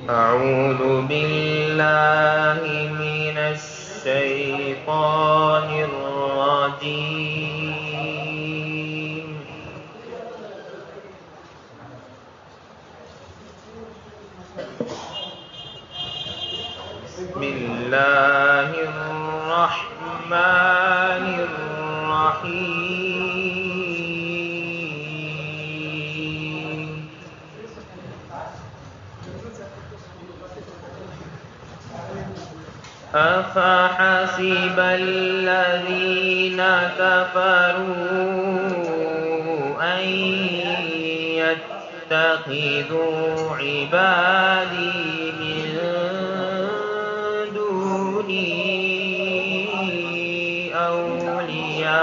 أعوذ بالله من الشيطان الرجيم. بسم الله الرحمن الرحيم. أفحسب الذين كفروا أن يتخذوا عبادي من دوني أولياء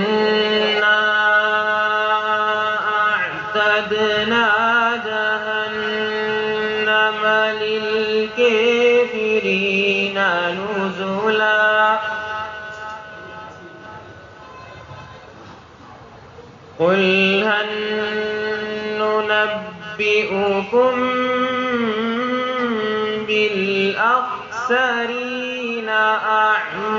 إنا أعتدنا جهنم للكافرين نزلا قل هل ننبئكم بالأخسرين أعمالا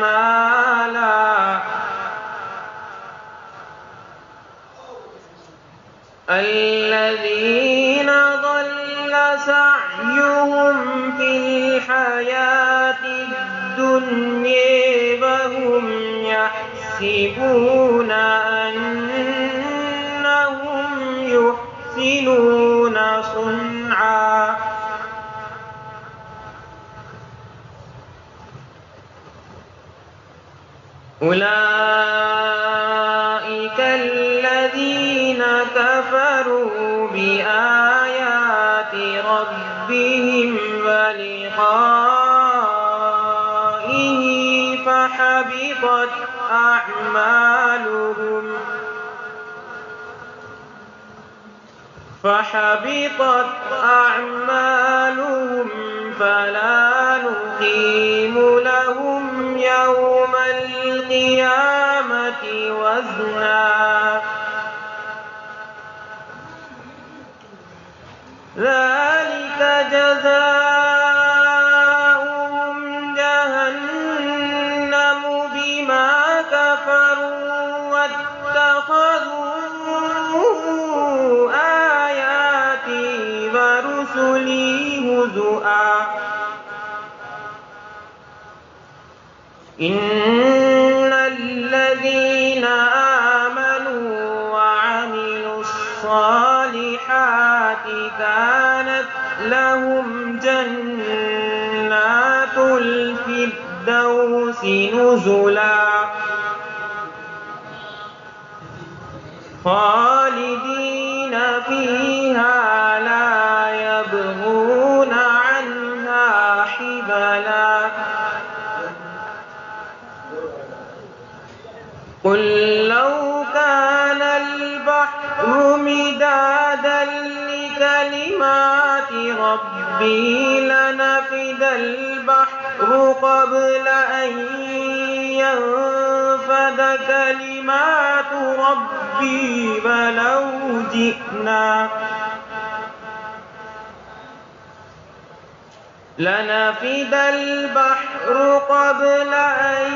الذين ضل سعيهم في الحياة الدنيا وهم يحسبون أنهم يحسنون صنعا أولئك الذين كفروا بآيات ربهم ولقائه فحبطت أعمالهم فلا نقيم لهم يوم القيامة وزنا ذلك جزاؤهم جهنم بما كفروا واتخذوا آياتي ورسلي هزؤا إن الذين آمنوا وعملوا الصالحات كانت لهم جنات الفردوس نزلا خالدين فيها لا يبغون عنها حبلا قل لو كان البحر مدادا لكلمات ربي لنفد البحر قبل أن ينفد كلمات ربي لنفد البحر قبل أن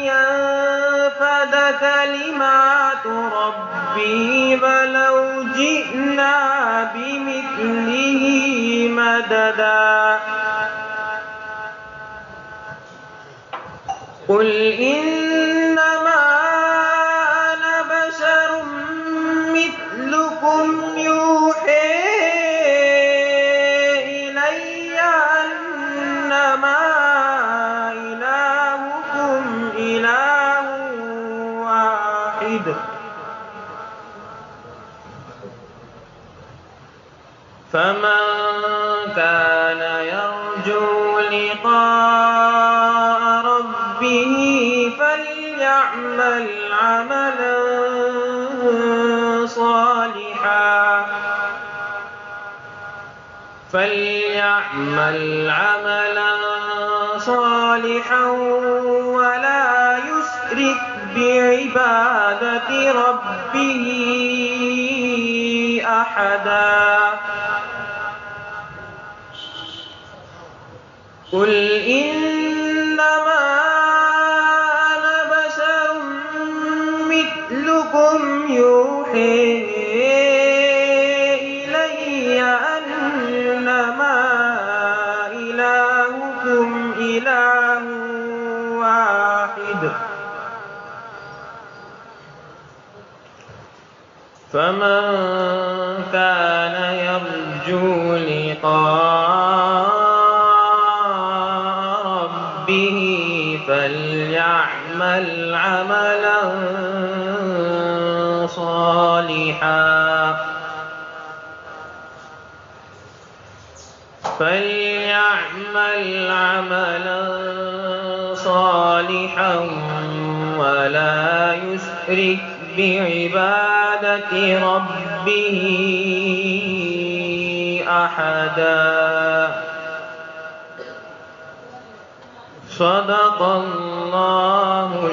ينفد كلمات ربي ولو جئنا بمثله مددا قل إنما أنا بشر مثلكم يوحي إلي أنما إلهكم إله واحد فمن كان يرجو لقاء ربه فليعمل عملا صالحا ولا يشرك بعبادة ربه أحدا قل إنما أنا بشر مثلكم يوحي إلي أنما إلهكم إله واحد فمن كان يرجو لقاء ربه فليعمل عملا صالحا ولا يشرك بعبادة ربه أحدا صدق الله